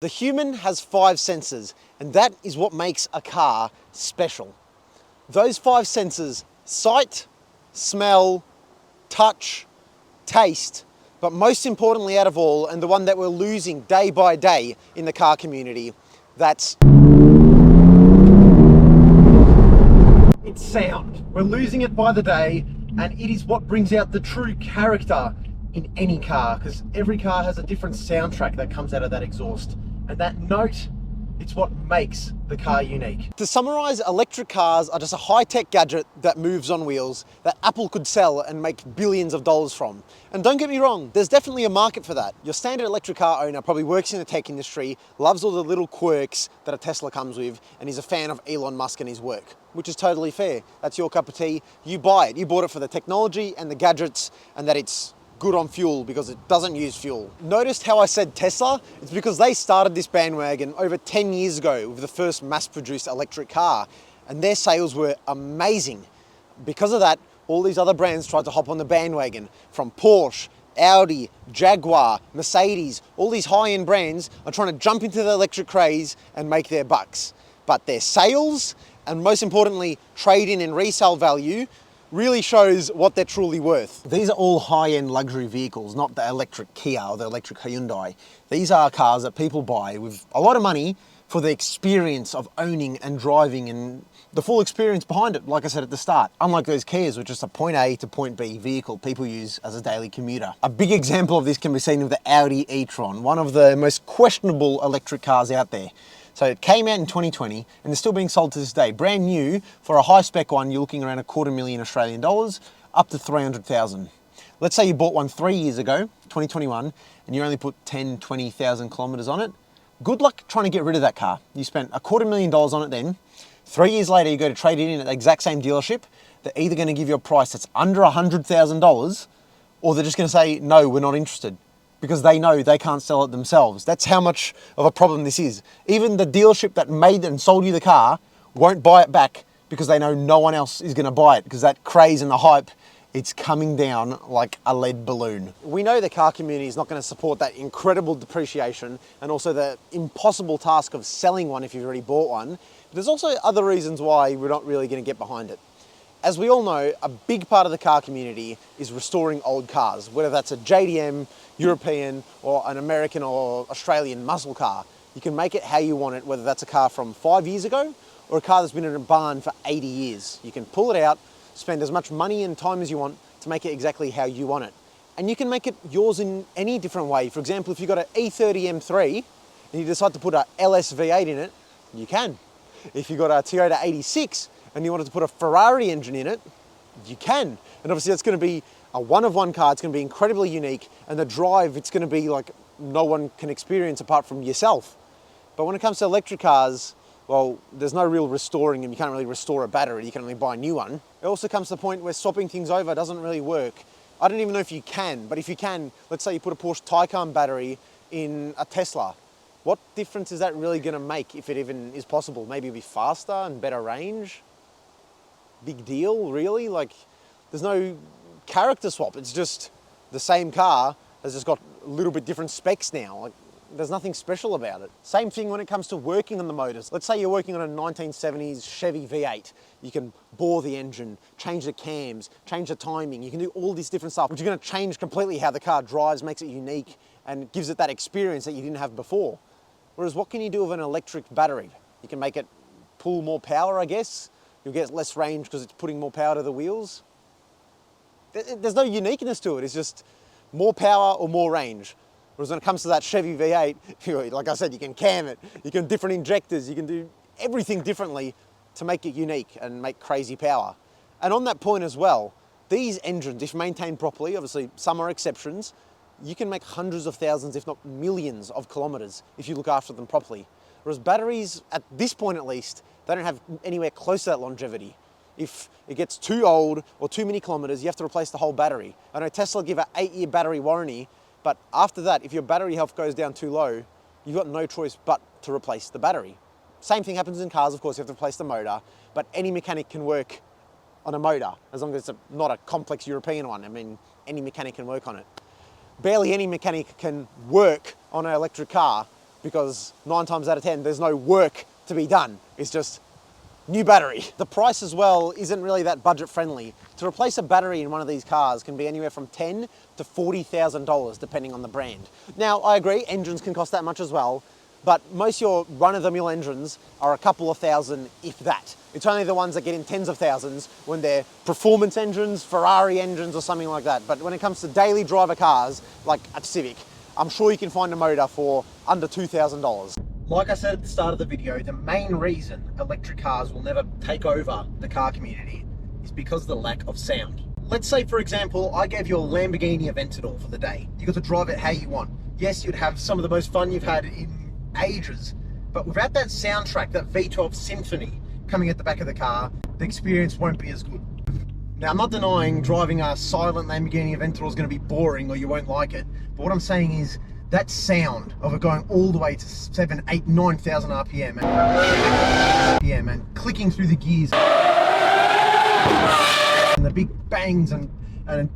The human has 5 senses, and that is what makes a car special. Those 5 senses: sight, smell, touch, taste, but most importantly out of all, and the one that we're losing day by day in the car community, that's it's sound. We're losing it by the day, and it is what brings out the true character in any car, because every car has a different soundtrack that comes out of that exhaust. And that note, it's what makes the car unique. To summarize, electric cars are just a high-tech gadget that moves on wheels that Apple could sell and make billions of dollars from. And don't get me wrong, there's definitely a market for that. Your standard electric car owner probably works in the tech industry, loves all the little quirks that a Tesla comes with, and is a fan of Elon Musk and his work, which is totally fair. That's your cup of tea. You buy it. You bought it for the technology and the gadgets, and that it's good on fuel because it doesn't use fuel. Noticed how I said Tesla? It's because they started this bandwagon over 10 years ago with the first mass-produced electric car, and their sales were amazing. Because of that, all these other brands tried to hop on the bandwagon, from Porsche, Audi, Jaguar, Mercedes. All these high-end brands are trying to jump into the electric craze and make their bucks. But their sales, and most importantly, trade-in and resale value, really shows what they're truly worth. These are all high-end luxury vehicles, not the electric Kia or the electric Hyundai. These are cars that people buy with a lot of money for the experience of owning and driving and the full experience behind it, like I said at the start. Unlike those Kias, which is a point A to point B vehicle people use as a daily commuter. A big example of this can be seen with the Audi e-tron, one of the most questionable electric cars out there. So it came out in 2020 and is still being sold to this day. Brand new. For a high spec one, you're looking around $250,000 Australian dollars, up to 300,000. Let's say you bought one 3 years ago, 2021, and you only put 10, 20,000 kilometers on it. Good luck trying to get rid of that car. You spent $250,000 on it then. 3 years later, you go to trade it in at the exact same dealership. They're either going to give you a price that's under $100,000, or they're just going to say, no, we're not interested, because they know they can't sell it themselves. That's how much of a problem this is. Even the dealership that made and sold you the car won't buy it back because they know no one else is gonna buy it, because that craze and the hype, it's coming down like a lead balloon. We know the car community is not gonna support that incredible depreciation and also the impossible task of selling one if you've already bought one. But there's also other reasons why we're not really gonna get behind it. As we all know, a big part of the car community is restoring old cars, whether that's a JDM, European, or an American or Australian muscle car. You can make it how you want it, whether that's a car from 5 years ago or a car that's been in a barn for 80 years. You can pull it out, spend as much money and time as you want to make it exactly how you want it. And you can make it yours in any different way. For example, if you've got an E30 M3 and you decide to put a LS V8 in it, you can. If you've got a Toyota 86 and you wanted to put a Ferrari engine in it, you can. And obviously it's going to be a one-of-one car. It's going to be incredibly unique, and the drive, it's going to be like no one can experience apart from yourself. But when it comes to electric cars, well, there's no real restoring them. You can't really restore a battery. You can only buy a new one. It also comes to the point where swapping things over doesn't really work. I don't even know if you can, but if you can, let's say you put a Porsche Taycan battery in a Tesla. What difference is that really going to make, if it even is possible? Maybe it'll be faster and better range? Big deal, really? Like, there's no character swap. It's just the same car has just got a little bit different specs now. Like, there's nothing special about it. Same thing when it comes to working on the motors. Let's say you're working on a 1970s Chevy V8. You can bore the engine, change the cams, change the timing. You can do all this different stuff, which is going to change completely how the car drives, makes it unique, and gives it that experience that you didn't have before. Whereas what can you do with an electric battery? You can make it pull more power, I guess. You'll get less range because it's putting more power to the wheels. There's no uniqueness to it. It's just more power or more range. Whereas when it comes to that Chevy V8, like I said, you can cam it, you can different injectors, you can do everything differently to make it unique and make crazy power. And on that point as well, these engines, if maintained properly, obviously some are exceptions, you can make hundreds of thousands, if not millions of kilometers if you look after them properly. Whereas batteries, at this point at least, they don't have anywhere close to that longevity. If it gets too old or too many kilometers, you have to replace the whole battery. I know Tesla give an 8-year battery warranty, but after that, if your battery health goes down too low, you've got no choice but to replace the battery. Same thing happens in cars, of course, you have to replace the motor, but any mechanic can work on a motor, as long as it's not a complex European one. I mean, any mechanic can work on it. Barely any mechanic can work on an electric car because 9 times out of 10, there's no work to be done. It's just new battery. The price as well isn't really that budget friendly. To replace a battery in one of these cars can be anywhere from $10,000 to $40,000 depending on the brand. Now, I agree, engines can cost that much as well, but most your run-of-the-mill engines are a couple of thousand, if that. It's only the ones that get in tens of thousands when they're performance engines, Ferrari engines or something like that. But when it comes to daily driver cars, like a Civic, I'm sure you can find a motor for under $2,000. Like I said at the start of the video, the main reason electric cars will never take over the car community is because of the lack of sound. Let's say, for example, I gave you a Lamborghini Aventador for the day. You got to drive it how you want. Yes, you'd have some of the most fun you've had in ages, but without that soundtrack, that V12 symphony coming at the back of the car, the experience won't be as good. Now, I'm not denying driving a silent Lamborghini Aventador is going to be boring or you won't like it, but what I'm saying is that sound of it going all the way to 7, 8, 9,000 RPM and clicking through the gears and the big bangs and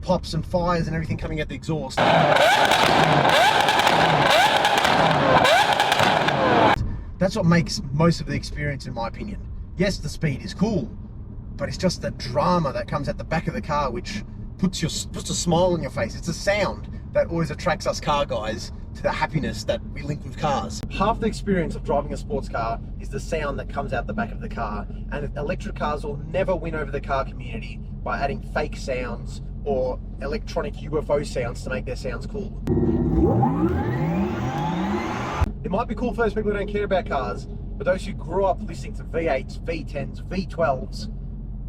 pops and fires and everything coming out the exhaust. That's what makes most of the experience, in my opinion. Yes, the speed is cool, but it's just the drama that comes at the back of the car which puts a smile on your face. It's the sound that always attracts us car guys to the happiness that we link with cars. Half the experience of driving a sports car is the sound that comes out the back of the car, and electric cars will never win over the car community by adding fake sounds or electronic UFO sounds to make their sounds cool. It might be cool for those people who don't care about cars, but those who grew up listening to V8s, V10s, V12s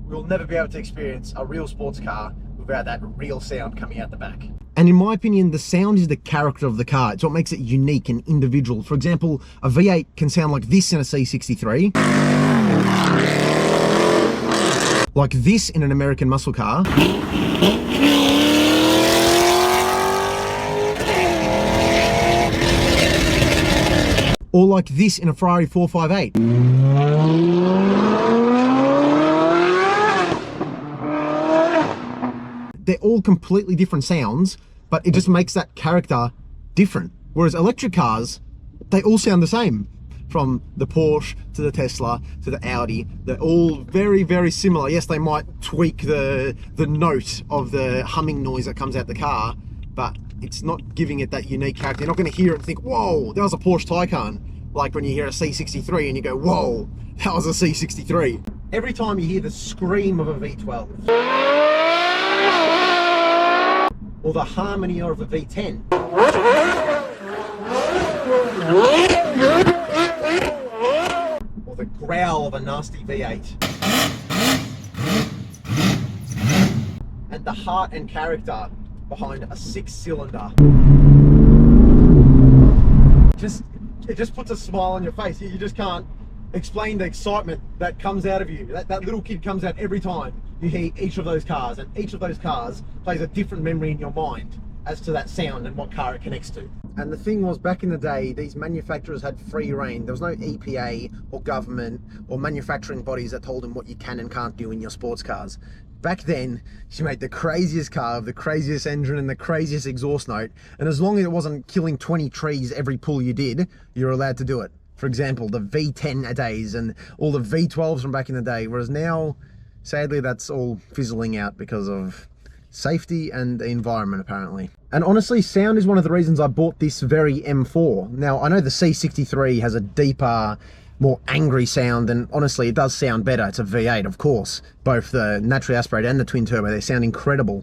will never be able to experience a real sports car without that real sound coming out the back. And in my opinion, the sound is the character of the car. It's what makes it unique and individual. For example, a V8 can sound like this in a C63, like this in an American muscle car, or like this in a Ferrari 458. They're all completely different sounds, but it just makes that character different. Whereas electric cars, they all sound the same. From the Porsche to the Tesla to the Audi, they're all very, very similar. Yes, they might tweak the note of the humming noise that comes out the car, but it's not giving it that unique character. You're not going to hear it and think, whoa, that was a Porsche Taycan. Like when you hear a C63 and you go, whoa, that was a C63. Every time you hear the scream of a V12, or the harmony of a V10, or the growl of a nasty V8, and the heart and character behind a 6-cylinder, it just puts a smile on your face. You just can't explain the excitement that comes out of you. That little kid comes out every time you hear each of those cars, and each of those cars plays a different memory in your mind as to that sound and what car it connects to. And the thing was, back in the day, these manufacturers had free reign. There was no EPA or government or manufacturing bodies that told them what you can and can't do in your sports cars. Back then, you made the craziest car with the craziest engine and the craziest exhaust note, and as long as it wasn't killing 20 trees every pull you did, you're allowed to do it. For example, the V10 days and all the V12s from back in the day, whereas now, sadly, that's all fizzling out because of safety and the environment, apparently. And honestly, sound is one of the reasons I bought this very M4. Now, I know the C63 has a deeper, more angry sound, and honestly, it does sound better. It's a V8, of course. Both the naturally aspirated and the twin turbo, they sound incredible.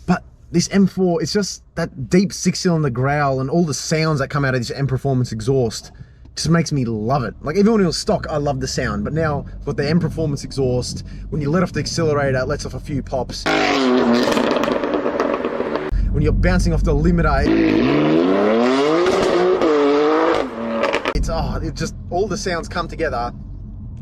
But this M4, it's just that deep 6-cylinder growl and all the sounds that come out of this M Performance exhaust just makes me love it. Like, even when it was stock, I loved the sound, but now with the M Performance exhaust, when you let off the accelerator, it lets off a few pops. When you're bouncing off the limiter, it just, all the sounds come together,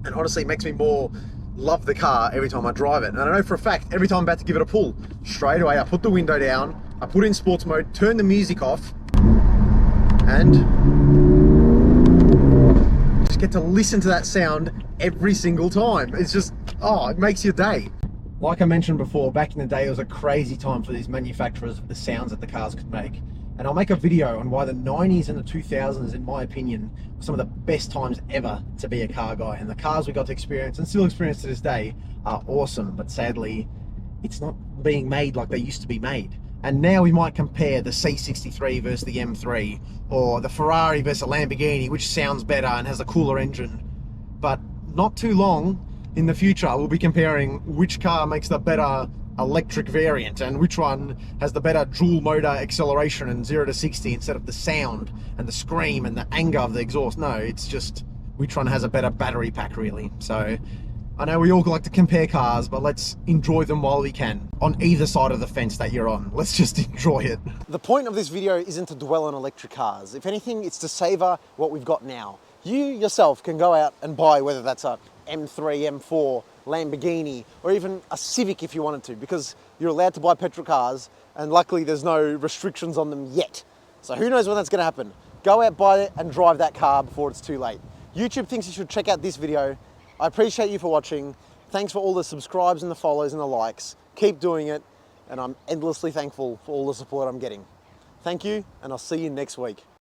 and honestly it makes me more love the car every time I drive it. And I know for a fact, every time I'm about to give it a pull, straight away I put the window down, I put it in sports mode, turn the music off, and just get to listen to that sound every single time. It's just, it makes your day. Like I mentioned before, back in the day, it was a crazy time for these manufacturers of the sounds that the cars could make. And I'll make a video on why the 90s and the 2000s, in my opinion, were some of the best times ever to be a car guy. And the cars we got to experience, and still experience to this day, are awesome. But sadly, it's not being made like they used to be made. And now we might compare the C63 versus the M3, or the Ferrari versus a Lamborghini, which sounds better and has a cooler engine. But not too long in the future, we'll be comparing which car makes the better electric variant and which one has the better dual motor acceleration and 0 to 60 instead of the sound and the scream and the anger of the exhaust. No, it's just which one has a better battery pack, really. So I know we all like to compare cars, but let's enjoy them while we can on either side of the fence that you're on. Let's just enjoy it. The point of this video isn't to dwell on electric cars. If anything, it's to savor what we've got now. You yourself can go out and buy, whether that's a M3, M4, Lamborghini, or even a Civic if you wanted to, because you're allowed to buy petrol cars, and luckily there's no restrictions on them yet. So who knows when that's going to happen. Go out, buy it, and drive that car before it's too late. YouTube thinks you should check out this video. I appreciate you for watching. Thanks for all the subscribes and the follows and the likes. Keep doing it, and I'm endlessly thankful for all the support I'm getting. Thank you, and I'll see you next week.